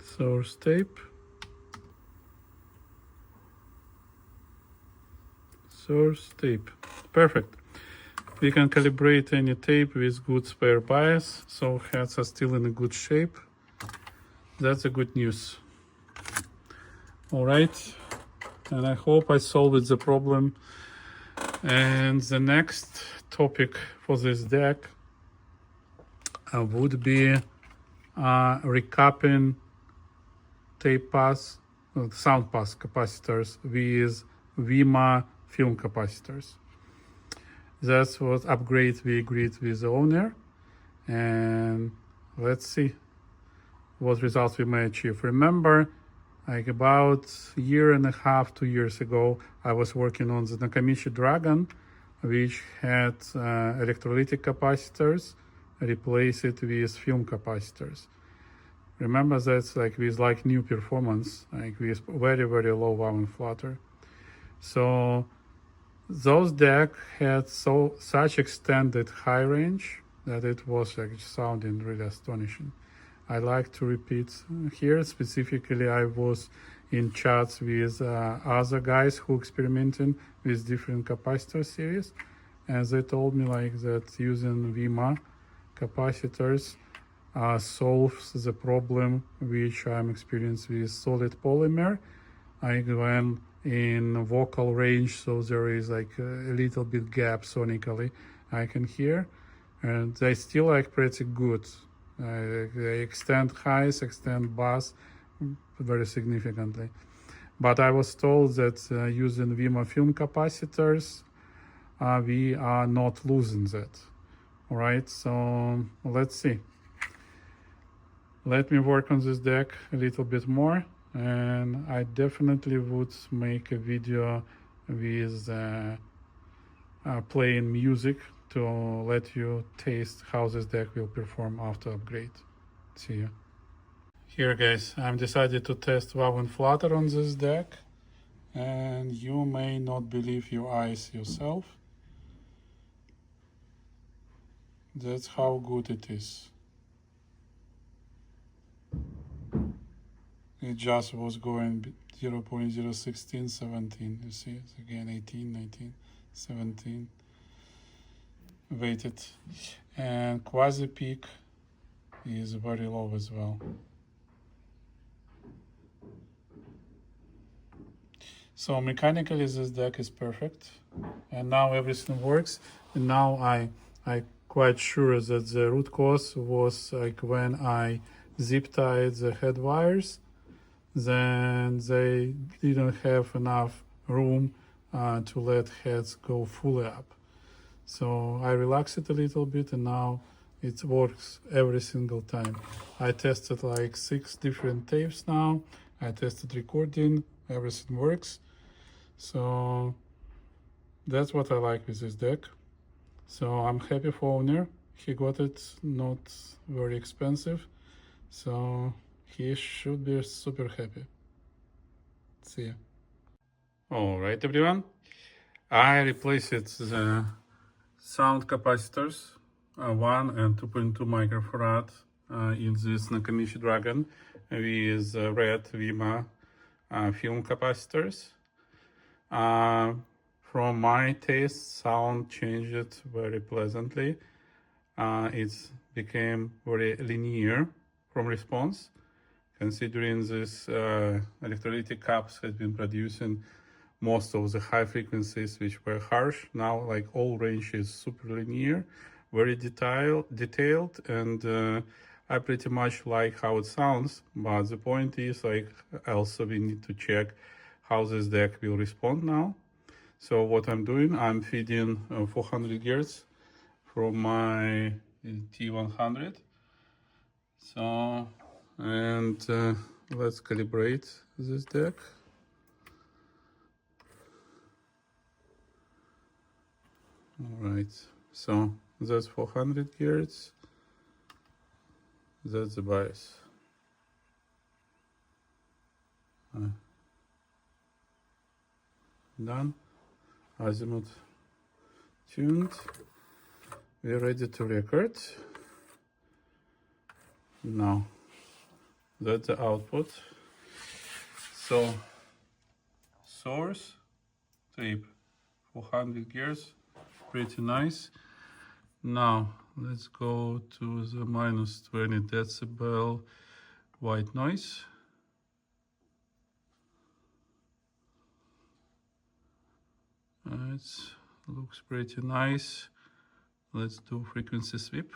source tape, source tape. Perfect. We can calibrate any tape with good spare bias, so heads are still in a good shape. That's a good news. All right, and I hope I solved the problem. And the next topic for this deck would be recapping tape pass, sound pass capacitors with WIMA film capacitors. That's what upgrade we agreed with the owner, and let's see what results we may achieve. Remember, like about a year and a half, 2 years ago, I was working on the Nakamichi Dragon, which had electrolytic capacitors, replace it with film capacitors. Remember, that's like with like new performance, like with very, very low wow and flutter. So those deck had such extended high range that it was like sounding really astonishing. I like to repeat here. Specifically, I was in chats with other guys who experimenting with different capacitor series, and they told me like that using WIMA capacitors solves the problem which I'm experiencing with solid polymer. I went in vocal range, so there is like a little bit gap sonically I can hear, and they still like pretty good. They extend highs, extend bass very significantly. But I was told that using WIMA film capacitors, we are not losing that. All right, so let's see. Let me work on this deck a little bit more, and I definitely would make a video with playing music to let you taste how this deck will perform after upgrade. See you. Here guys, I'm decided to test wow and flutter on this deck, and you may not believe your eyes yourself. That's how good it is. It just was going 0.016, 17. You see it again, 18, 19, 17. Weighted. And quasi peak is very low as well. So mechanically this deck is perfect. And now everything works. And now I quite sure that the root cause was like when I zip tied the head wires, then they didn't have enough room to let heads go fully up. So I relaxed it a little bit, and now it works every single time. I tested like 6 different tapes now. I tested recording, everything works. So that's what I like with this deck. So I'm happy for owner. He got it not very expensive. So he should be super happy. See ya. All right, everyone. I replaced the sound capacitors, 1 and 2.2 microfarad in this Nakamichi Dragon with red WIMA film capacitors. From my taste, sound changed very pleasantly. It became very linear from response, considering this electrolytic caps had been producing most of the high frequencies which were harsh. Now like all range is super linear, very detailed, and I pretty much like how it sounds. But the point is like also we need to check how this deck will respond now. So what I'm doing, I'm feeding 400 Hz from my T100. So, and let's calibrate this deck. All right, so that's 400 Hz. That's the bias. Done. Azimuth tuned. We're ready to record. Now, That's the output. So source tape 400 gears, pretty nice. Now let's go to the minus 20 decibel white noise. It looks pretty nice. Let's do frequency sweep.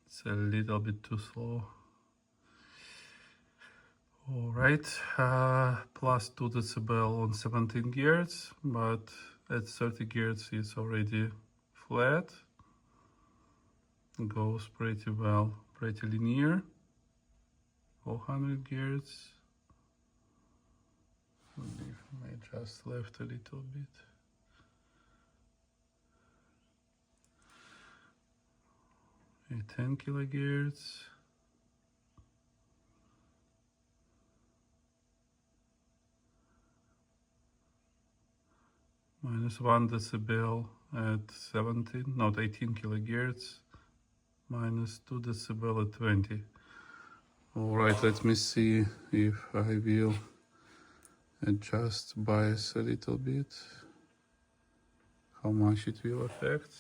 It's a little bit too slow. All right, plus 2 decibel on 17 gears, but at 30 gears it's already flat. Goes pretty well, pretty linear. 400 gears. I just left a little bit. At 10 kilohertz. Minus 1 decibel at 17, not 18 kilohertz. Minus 2 decibel at 20. All right, let me see if I will adjust bias a little bit, how much it will affect.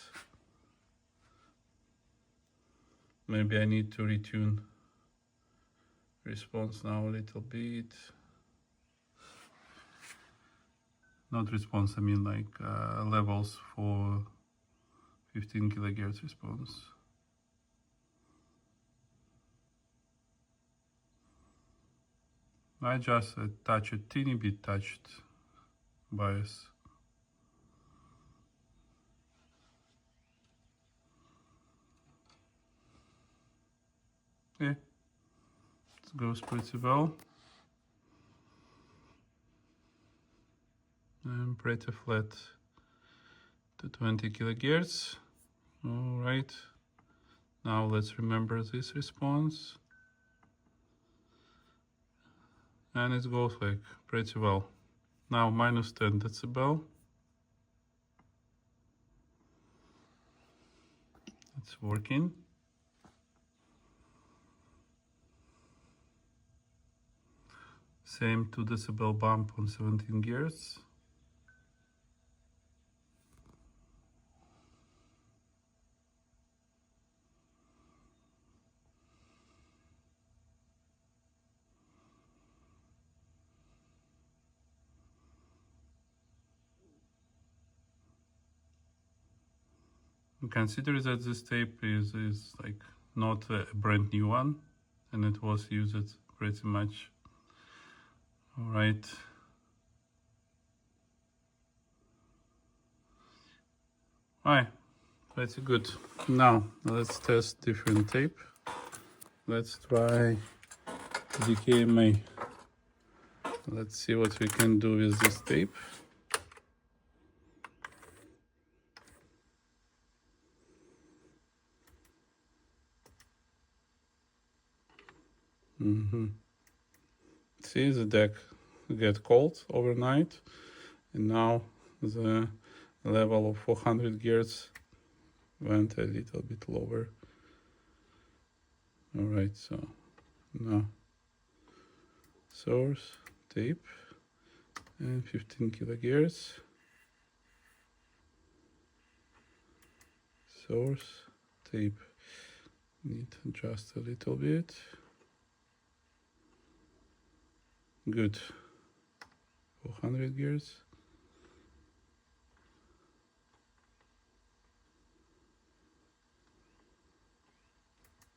Maybe I need to retune response now a little bit. Not response, I mean like levels for 15 kilohertz response. I just touch a teeny bit touched bias. Yeah, it goes pretty well. And pretty flat to 20 kilohertz. All right, now let's remember this response. And it goes like pretty well. Now minus 10 decibel. It's working. Same 2 decibel bump on 17 gears. Consider that this tape is like not a brand new one, and it was used pretty much. All right. Alright, pretty good. Now let's test different tape. Let's try DKMA. Let's see what we can do with this tape. See, the deck get cold overnight, and now the level of 400 gears went a little bit lower. All right, so now source tape and 15 kilohertz. Source tape, need to adjust a little bit. Good. 400 gears.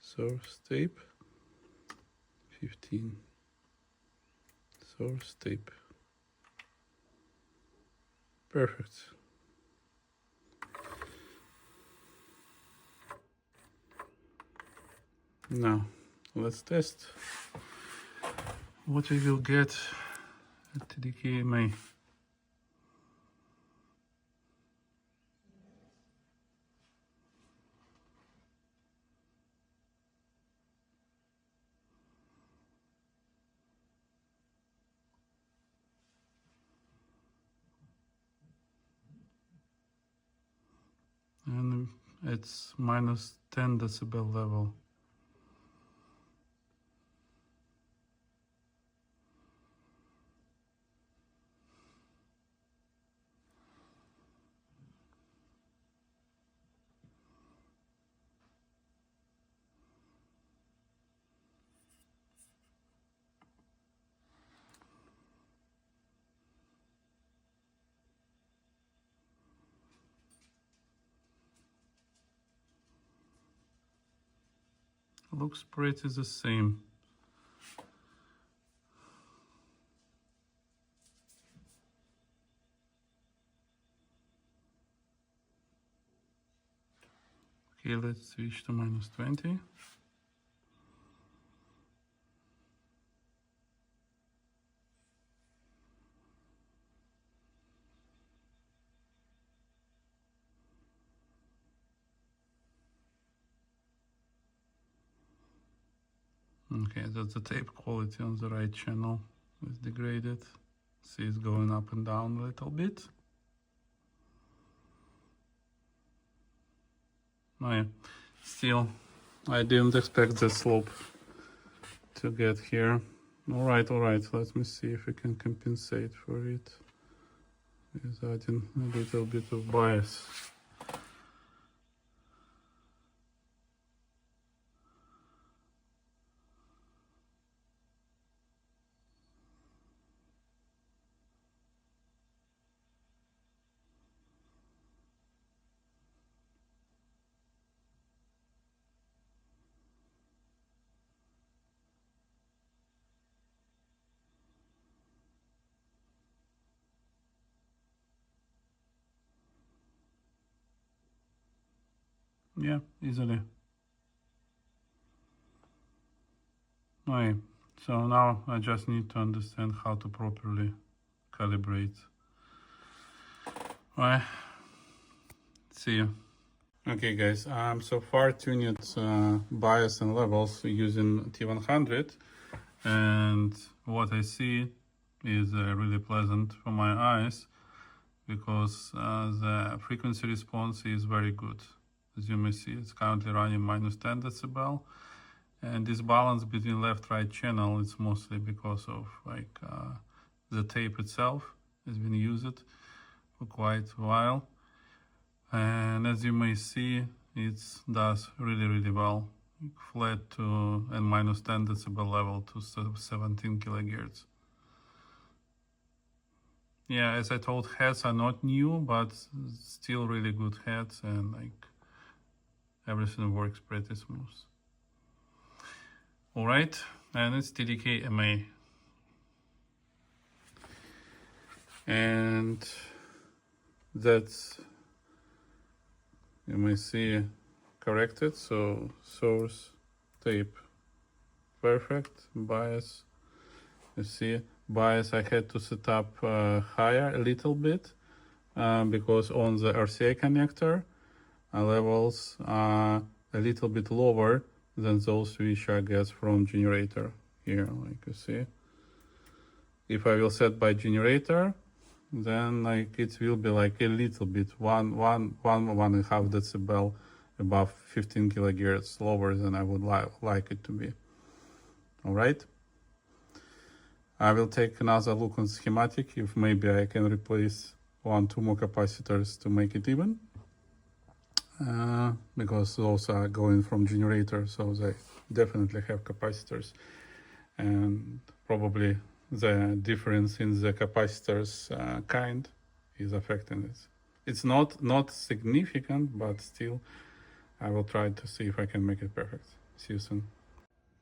Source tape. 15. Source tape. Perfect. Now let's test what we will get at the DKMA. it's minus 10 decibel level. Looks pretty the same. Okay, let's switch to minus 20. Okay, that's the tape quality on the right channel is degraded. See, it's going up and down a little bit. Oh yeah, still, I didn't expect the slope to get here. All right, let me see if we can compensate for it with adding a little bit of bias. Yeah, easily. Okay, so now I just need to understand how to properly calibrate. Alright, see you. Okay guys, I'm so far tuned bias and levels using T100, and what I see is really pleasant for my eyes, because the frequency response is very good. As you may see, it's currently running minus 10 decibel, and this balance between left-right channel is mostly because of the tape itself has been used for quite a while, and as you may see, it does really well, flat to and minus 10 decibel level to 17 kilohertz. Yeah, as I told, heads are not new, but still really good heads, and everything works pretty smooth. All right, and it's TDK MA, and that's, you may see, corrected. So source tape perfect, bias, you see bias I had to set up higher a little bit because on the RCA connector levels are a little bit lower than those which I get from generator here, like you see. If I will set by generator, then it will be like a little bit one and a half decibel above 15 kilohertz lower than I would like it to be. All right, I will take another look on schematic if maybe I can replace 1-2 more capacitors to make it even, because those are going from generator, so they definitely have capacitors, and probably the difference in the capacitors kind is affecting it. It's not significant, but still I will try to see if I can make it perfect. See you soon.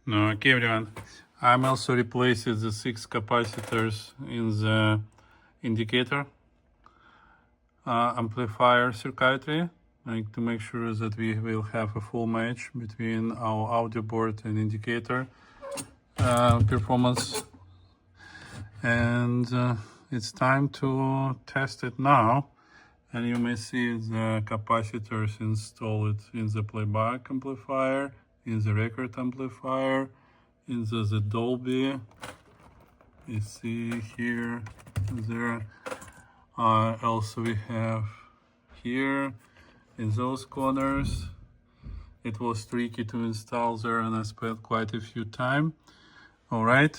No, okay everyone, I'm also replacing the 6 capacitors in the indicator amplifier circuitry, to make sure that we will have a full match between our audio board and indicator performance. And it's time to test it now, and you may see the capacitors installed in the playback amplifier, in the record amplifier, in the Dolby. You see here, there. Also we have here, in those corners. It was tricky to install there and I spent quite a few time. All right,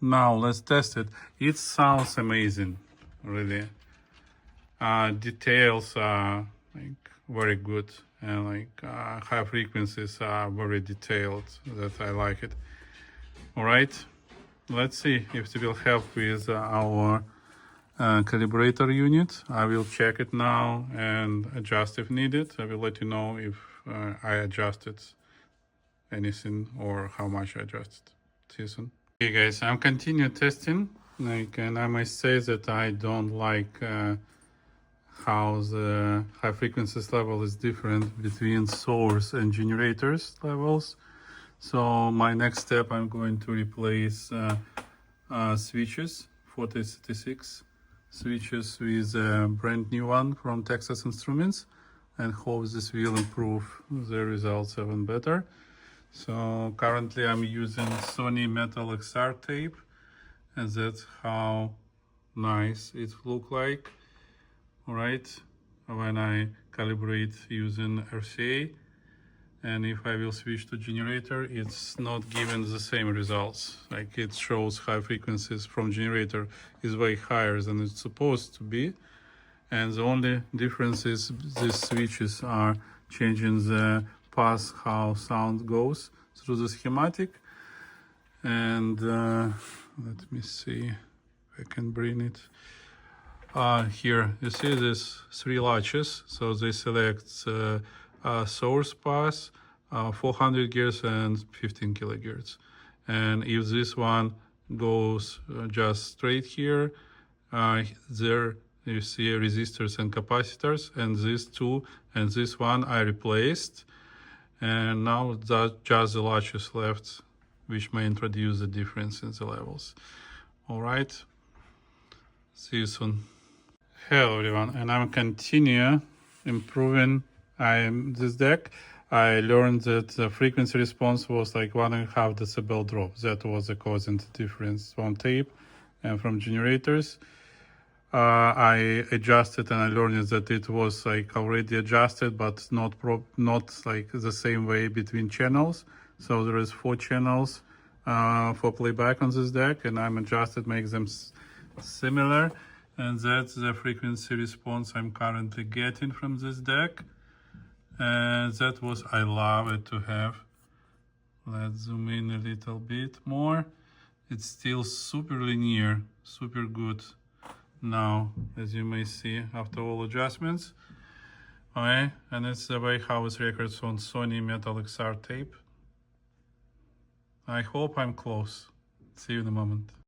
now let's test it. It sounds amazing, really. Details are like very good, and like high frequencies are very detailed, that I like it. All right, let's see if it will help with our calibrator unit. I will check it now and adjust if needed. I will let you know if I adjusted anything or how much I adjusted. See you soon. Okay guys, I'm continue testing, and I must say that I don't like how the high frequencies level is different between source and generators levels. So my next step, I'm going to replace switches, 4036 switches, with a brand new one from Texas Instruments, and hope this will improve the results even better. So currently I'm using Sony Metal XR tape, and that's how nice it look like. All right, when I calibrate using RCA, and if I will switch to generator, it's not giving the same results. Like it shows high frequencies from generator is way higher than it's supposed to be, and the only difference is these switches are changing the path how sound goes through the schematic. And let me see if I can bring it. Here you see these three latches, so they select source path, 400 Hz and 15 kHz. And if this one goes just straight here, there you see resistors and capacitors, and these two and this one I replaced, and now that just the latches left, which may introduce the difference in the levels. All right, see you soon. Hello everyone, and I'm continue improving this deck. I learned that the frequency response was like 1.5 decibel drop. That was the causing the difference from tape and from generators. I adjusted and I learned that it was like already adjusted, but not like the same way between channels. So there is 4 channels for playback on this deck, and I'm adjusted, make them similar. And that's the frequency response I'm currently getting from this deck. And that was, I love it to have. Let's zoom in a little bit more. It's still super linear, super good now, as you may see, after all adjustments. Okay, and it's the way how it records on Sony Metal XR tape. I hope I'm close. See you in a moment.